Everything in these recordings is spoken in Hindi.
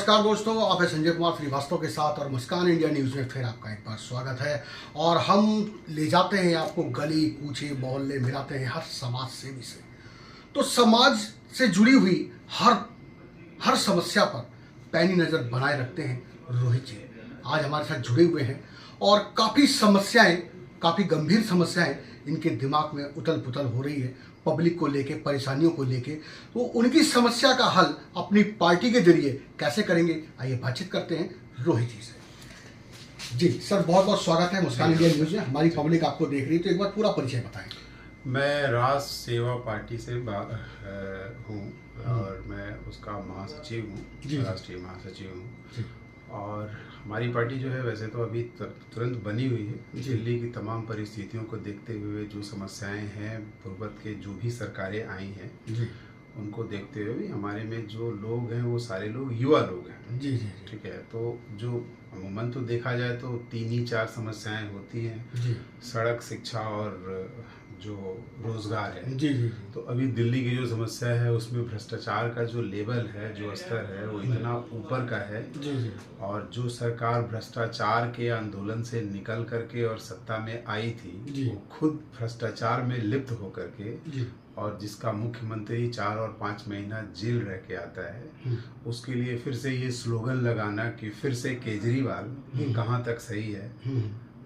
नमस्कार दोस्तों, आप हैं संजय कुमार श्रीवास्तव के साथ और मुस्कान इंडिया न्यूज़ में फिर आपका एक बार स्वागत है। और हम ले जाते हैं आपको गली कूचे मोहल्ले मिलाते हैं हर समाज सेवी से। तो समाज से जुड़ी हुई हर समस्या पर पैनी नज़र बनाए रखते हैं रोहित जी। आज हमारे साथ जुड़े हुए हैं और काफ़ी समस्याएं, काफ़ी गंभीर समस्याएं इनके दिमाग में उथल पुथल हो रही है पब्लिक को लेके, परेशानियों को लेके। तो उनकी समस्या का हल अपनी पार्टी के जरिए कैसे करेंगे, आइए बातचीत करते हैं रोहित जी से। जी सर, बहुत बहुत स्वागत है मुस्कान इंडिया न्यूज़ में। हमारी पब्लिक आपको देख रही है, तो एक बार पूरा परिचय बताएं। मैं राज सेवा पार्टी से हूँ और मैं उसका महासचिव हूँ, राष्ट्रीय महासचिव हूँ। और हमारी पार्टी जो है वैसे तो अभी तुरंत बनी हुई है। दिल्ली की तमाम परिस्थितियों को देखते हुए, जो समस्याएं हैं, पूर्वत के जो भी सरकारें आई हैं उनको देखते हुए भी हमारे में जो लोग हैं वो सारे लोग युवा लोग हैं। जी जी ठीक है, तो जो अमूमन तो देखा जाए तो 3 ही 4 समस्याएं होती हैं, सड़क, शिक्षा और जो रोजगार है। जी जी। तो अभी दिल्ली की जो समस्या है उसमें भ्रष्टाचार का जो लेवल है, जो स्तर है, वो इतना ऊपर का है। जी जी। और जो सरकार भ्रष्टाचार के आंदोलन से निकल करके और सत्ता में आई थी, वो खुद भ्रष्टाचार में लिप्त होकर के, और जिसका मुख्यमंत्री 4 और 5 महीना जेल रह के आता है, उसके लिए फिर से ये स्लोगन लगाना कि फिर से केजरीवाल, ये कहाँ तक सही है,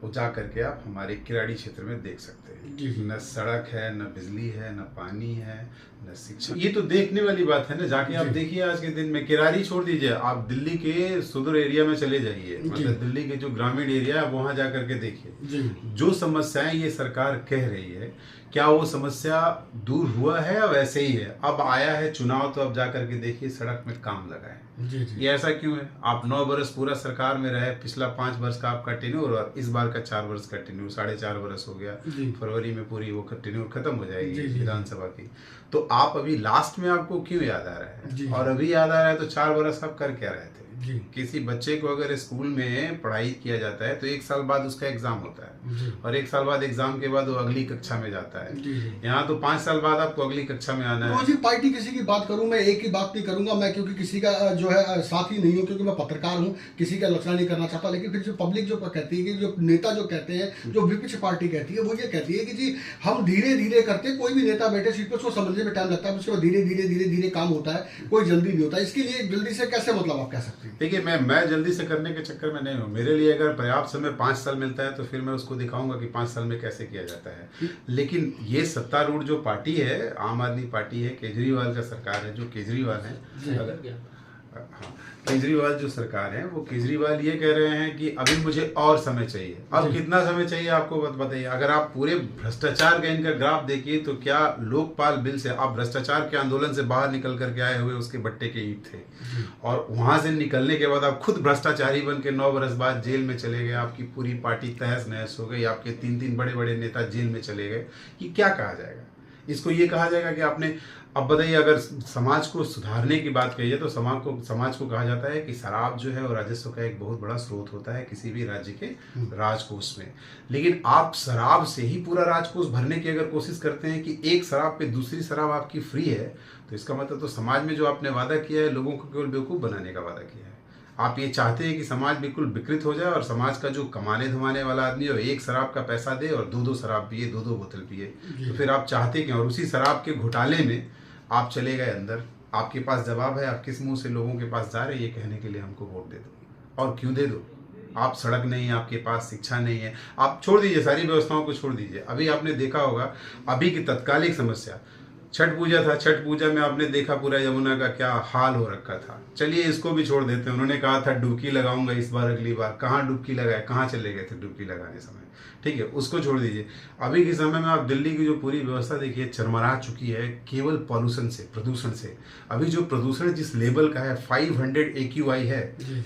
वो जा करके आप हमारे किराड़ी क्षेत्र में देख सकते हैं। न सड़क है, न बिजली है, न पानी है, न शिक्षा। ये तो देखने वाली बात है ना। जाके आप देखिए, आज के दिन में किराड़ी छोड़ दीजिए, आप दिल्ली के सुदूर एरिया में चले जाइए, मतलब दिल्ली के जो ग्रामीण एरिया है वहां जा करके देखिए जो समस्याएं ये सरकार कह रही है, क्या वो समस्या दूर हुआ है या वैसे ही है। अब आया है चुनाव, तो अब जा करके देखिए सड़क में काम लगा है। ये ऐसा क्यों है? आप 9 वर्ष पूरा सरकार में रहे, पिछला 5 वर्ष का आपका टेन्योर और इस बार का 4 वर्ष का टेन्योर, 4.5 वर्ष हो गया। फरवरी में पूरी वो टेन्योर खत्म हो जाएगी विधानसभा की। तो आप अभी लास्ट में आपको क्यों याद आ रहा है? और अभी याद आ रहा है तो 4 वर्ष आप कर क्या रहे थे? किसी बच्चे को अगर स्कूल में पढ़ाई किया जाता है तो 1 साल बाद उसका एग्जाम होता है, और 1 साल बाद एग्जाम के बाद वो अगली कक्षा में जाता है। यहाँ तो 5 साल बाद आपको अगली कक्षा में आना है। जी, पार्टी किसी की बात करूं, मैं एक ही बात नहीं करूंगा मैं, क्योंकि किसी का जो है साथी नहीं हूं, क्योंकि मैं पत्रकार हूं, किसी का आलोचना नहीं करना चाहता। लेकिन फिर जो पब्लिक जो कहती है, कि जो नेता जो कहते हैं, जो विपक्ष पार्टी कहती है, वो ये कहती है कि जी हम धीरे धीरे करते, कोई भी नेता बैठे सीट पर उसको समझने में टाइम लगता है, उसके बाद धीरे धीरे काम होता है, कोई जल्दी नहीं होता। इसके लिए जल्दी से कैसे, मतलब आप कह सकते हैं? देखिए, मैं जल्दी से करने के चक्कर में नहीं हूँ। मेरे लिए अगर पर्याप्त समय 5 साल मिलता है तो फिर मैं उसको दिखाऊंगा कि 5 साल में कैसे किया जाता है। लेकिन ये सत्तारूढ़ जो पार्टी है, आम आदमी पार्टी है, केजरीवाल का सरकार है, जो केजरीवाल है, केजरीवाल जो सरकार है, वो केजरीवाल ये कह रहे हैं कि अभी मुझे और समय चाहिए। अब कितना समय चाहिए आपको बताइए। अगर आप पूरे भ्रष्टाचार का इनका ग्राफ देखिए तो क्या लोकपाल बिल से आप भ्रष्टाचार के आंदोलन से बाहर निकल करके आए हुए उसके बट्टे के ईंट थे, और वहां से निकलने के बाद आप खुद भ्रष्टाचारी बन के 9 वर्ष बाद जेल में चले गए। आपकी पूरी पार्टी तहस नहस हो गई, आपके 3 बड़े बड़े नेता जेल में चले गए। ये क्या कहा जाएगा? इसको ये कहा जाएगा कि आपने, अब बताइए, अगर समाज को सुधारने की बात कही है तो समाज को कहा जाता है कि शराब जो है वो राजस्व का एक बहुत बड़ा स्रोत होता है किसी भी राज्य के राजकोष में। लेकिन आप शराब से ही पूरा राजकोष भरने की अगर कोशिश करते हैं कि एक शराब पे दूसरी शराब आपकी फ्री है, तो इसका मतलब तो समाज में जो आपने वादा किया है, लोगों को केवल बेवकूफ़ बनाने का वादा किया है। आप ये चाहते हैं कि समाज बिल्कुल विकृत हो जाए और समाज का जो कमाने धमाने वाला आदमी हो, एक शराब का पैसा दे और 2-2 शराब पिए, 2-2 बोतल पिए। तो फिर आप चाहते क्या? और उसी शराब के घोटाले में आप चले गए अंदर। आपके पास जवाब है, आप किस मुंह से लोगों के पास जा रहे हैं ये कहने के लिए हमको वोट दे दो। और क्यों दे दो? आप सड़क नहीं है आपके पास, शिक्षा नहीं है, आप छोड़ दीजिए, सारी व्यवस्थाओं को छोड़ दीजिए। अभी आपने देखा होगा, अभी की तत्कालिक समस्या छठ पूजा था। छठ पूजा में आपने देखा पूरा यमुना का क्या हाल हो रखा था। चलिए इसको भी छोड़ देते हैं। उन्होंने कहा था डुबकी लगाऊंगा इस बार, अगली बार कहाँ डुबकी लगाए, कहाँ चले गए थे डुबकी लगाने समय? ठीक है, उसको छोड़ दीजिए। अभी के समय में आप दिल्ली की जो पूरी व्यवस्था देखिए, चरमरा चुकी है केवल पॉल्यूशन से, प्रदूषण से। अभी जो प्रदूषण जिस लेवल का है, 500 AQI है।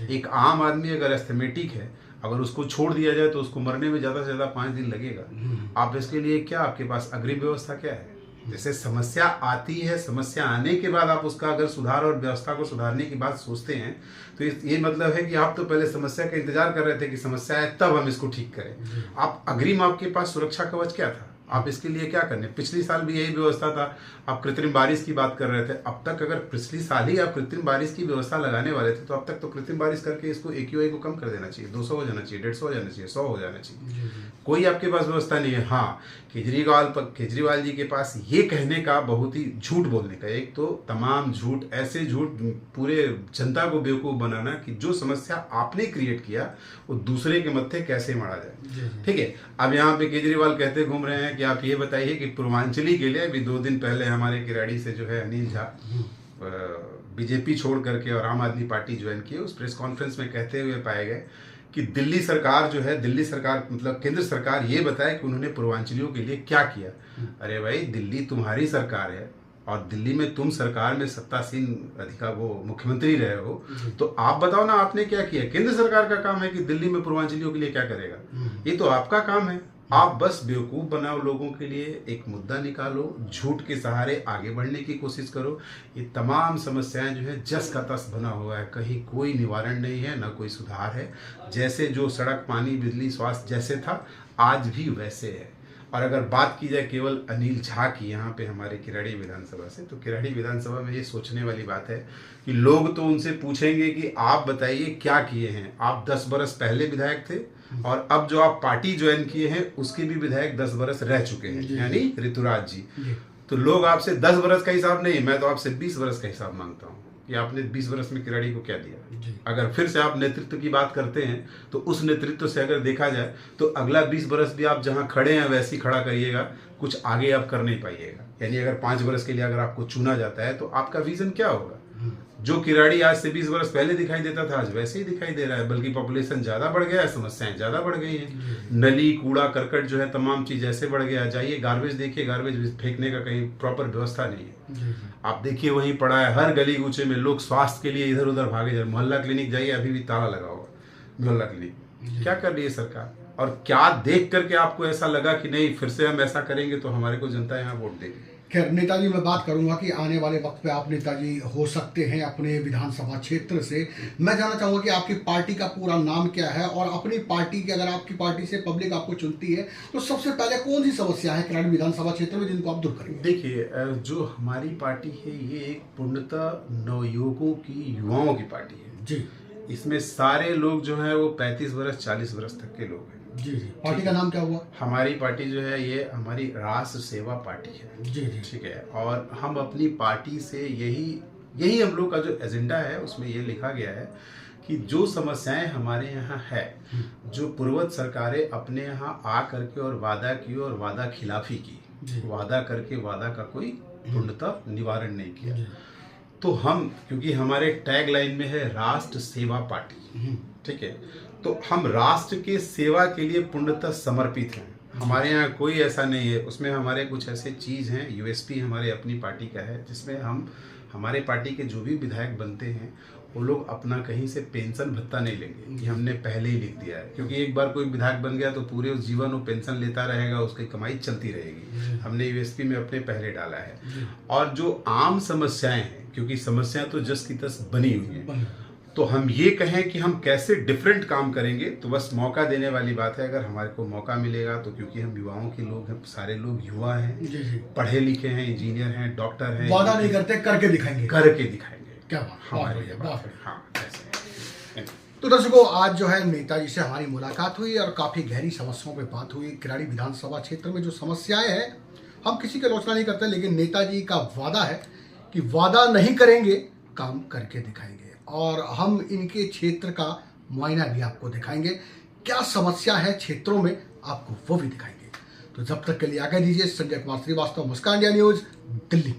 एक आम आदमी अगर एस्थमेटिक है, अगर उसको छोड़ दिया जाए तो उसको मरने में ज़्यादा से ज़्यादा 5 दिन लगेगा। आप इसके लिए क्या, आपके पास अग्रिम व्यवस्था क्या है? जैसे समस्या आती है, समस्या आने के बाद आप उसका अगर सुधार और व्यवस्था को सुधारने की बात सोचते हैं, तो ये मतलब है कि आप तो पहले समस्या का इंतजार कर रहे थे कि समस्या है तब हम इसको ठीक करें। आप अग्रिम, आपके पास सुरक्षा कवच क्या था? आप इसके लिए क्या करने, पिछली साल भी यही व्यवस्था था। आप कृत्रिम बारिश की बात कर रहे थे, अब तक अगर पिछली साल ही आप कृत्रिम बारिश की व्यवस्था लगाने वाले थे तो अब तक तो कृत्रिम बारिश करके इसको AQI को कम कर देना चाहिए, 200 हो जाना चाहिए, 150 हो जाना चाहिए, 100 हो जाना चाहिए। कोई आपके पास व्यवस्था नहीं है। हाँ, केजरीवाल जी के पास ये कहने का, बहुत ही झूठ बोलने का, एक तो तमाम झूठ, ऐसे झूठ पूरे जनता को बेवकूफ बनाना कि जो समस्या आपने क्रिएट किया वो दूसरे के मत्थे कैसे मारा जाए। ठीक है, अब यहाँ पे केजरीवाल कहते घूम रहे हैं कि आप ये बताइए कि पूर्वांचली के लिए अभी 2 दिन पहले हमारे किराड़ी से जो है अनिल झा बीजेपी छोड़ करके और आम आदमी पार्टी ज्वाइन की, उस प्रेस कॉन्फ्रेंस में कहते हुए पाए गए कि दिल्ली सरकार जो है, दिल्ली सरकार मतलब केंद्र सरकार ये बताए कि उन्होंने पूर्वांचलियों के लिए क्या किया। अरे भाई, दिल्ली तुम्हारी सरकार है और दिल्ली में तुम सरकार में सत्तासीन मुख्यमंत्री रहे हो, तो आप बताओ ना आपने क्या किया। केंद्र सरकार का काम है कि दिल्ली में पूर्वांचलियों के लिए क्या करेगा, ये तो आपका काम है। आप बस बेवकूफ बनाओ लोगों के लिए, एक मुद्दा निकालो, झूठ के सहारे आगे बढ़ने की कोशिश करो। ये तमाम समस्याएं जो है जस का तस बना हुआ है, कहीं कोई निवारण नहीं है, ना कोई सुधार है। जैसे जो सड़क, पानी, बिजली, स्वास्थ्य जैसे था आज भी वैसे है। और अगर बात की जाए केवल अनिल झा की यहाँ पे हमारे किराड़ी विधानसभा से, तो किराड़ी विधानसभा में ये सोचने वाली बात है कि लोग तो उनसे पूछेंगे कि आप बताइए क्या किए हैं। आप 10 बरस पहले विधायक थे और अब जो आप पार्टी ज्वाइन किए हैं उसके भी विधायक 10 बरस रह चुके हैं, यानी ऋतुराज जी। तो लोग आपसे 10 बरस का हिसाब नहीं, मैं तो आपसे 20 बरस का हिसाब मांगता हूँ कि आपने 20 बरस में किराड़ी को क्या दिया। अगर फिर से आप नेतृत्व की बात करते हैं तो उस नेतृत्व से अगर देखा जाए तो अगला 20 बरस भी आप जहां खड़े हैं वैसे ही खड़ा करिएगा, कुछ आगे आप कर नहीं पाइएगा। यानी अगर 5 बरस के लिए अगर आपको चुना जाता है तो आपका विजन क्या होगा। जो किराड़ी आज से 20 बरस पहले दिखाई देता था आज वैसे ही दिखाई दे रहा है, बल्कि पॉपुलेशन ज्यादा बढ़ गया है, समस्याएं ज्यादा बढ़ गई हैं। नली, कूड़ा करकट जो है, तमाम चीज ऐसे बढ़ गया। जाइए गार्बेज देखिए, गार्बेज फेंकने का कहीं प्रॉपर व्यवस्था नहीं है। आप देखिए वहीं पड़ा है, हर गली कूचे में लोग स्वास्थ्य के लिए इधर उधर भागे जा रहे। मोहल्ला क्लिनिक जाइए, अभी भी ताला लगा होगा मोहल्ला क्लिनिक। क्या कर रही है सरकार, और क्या देख करके आपको ऐसा लगा कि नहीं फिर से हम ऐसा करेंगे तो हमारे को जनता यहाँ वोट देगी। खैर नेताजी, मैं बात करूंगा कि आने वाले वक्त पे आप नेताजी हो सकते हैं अपने विधानसभा क्षेत्र से। मैं जानना चाहूंगा कि आपकी पार्टी का पूरा नाम क्या है, और अपनी पार्टी की, अगर आपकी पार्टी से पब्लिक आपको चुनती है तो सबसे पहले कौन सी समस्या है किराड़ी विधानसभा क्षेत्र में जिनको आप दूर करेंगे। देखिए, जो हमारी पार्टी है ये एक पूर्णतः नवयुवकों की, युवाओं की पार्टी है जी। इसमें सारे लोग जो है वो 35 बरस 40 बरस तक के लोग हैं। जी। पार्टी का नाम क्या हुआ। हमारी पार्टी जो है ये हमारी राष्ट्र सेवा पार्टी है। जी। ठीक है, और हम अपनी पार्टी से यही हम लोग का जो एजेंडा है उसमें ये लिखा गया है कि जो समस्याएं हमारे यहाँ है, जो पूर्वज सरकारें अपने यहाँ आ करके और वादा की और वादा खिलाफी की, वादा करके वादा का कोई पूर्णतः निवारण नहीं किया, तो हम, क्योंकि हमारे टैग लाइन में है राष्ट्र सेवा पार्टी, ठीक है, तो हम राष्ट्र के सेवा के लिए पूर्णतः समर्पित हैं। हमारे यहाँ कोई ऐसा नहीं है, उसमें हमारे कुछ ऐसे चीज़ हैं, यूएसपी हमारे अपनी पार्टी का है, जिसमें हम, हमारे पार्टी के जो भी विधायक बनते हैं वो लोग अपना कहीं से पेंशन भत्ता नहीं लेंगे, ये हमने पहले ही लिख दिया है। क्योंकि एक बार कोई विधायक बन गया तो पूरे उस जीवन वो पेंशन लेता रहेगा, उसकी कमाई चलती रहेगी। हमने यूएसपी में अपने पहले डाला है। और जो आम समस्याएं हैं, क्योंकि समस्याएं तो जस की तस बनी हुई हैं, तो हम ये कहें कि हम कैसे डिफरेंट काम करेंगे, तो बस मौका देने वाली बात है। अगर हमारे को मौका मिलेगा तो, क्योंकि हम युवाओं के लोग हैं, सारे लोग युवा हैं, पढ़े लिखे हैं, इंजीनियर हैं, डॉक्टर हैं, वादा नहीं करते, करके दिखाएंगे। करके दिखाएंगे। क्या बात, हमारे हाँ। ऐसे। तो दर्शकों, आज जो है नेताजी से हमारी मुलाकात हुई और काफ़ी गहरी समस्याओं पे बात हुई। किराड़ी विधानसभा क्षेत्र में जो समस्याएं हैं, हम किसी की आलोचना नहीं करते, लेकिन नेताजी का वादा है कि वादा नहीं करेंगे, काम करके दिखाएंगे। और हम इनके क्षेत्र का मुआयना भी आपको दिखाएंगे, क्या समस्या है क्षेत्रों में, आपको वो भी दिखाएंगे। तो जब तक के लिए आगे दीजिए। संजय कुमार श्रीवास्तव, मुस्कान इंडिया न्यूज, दिल्ली।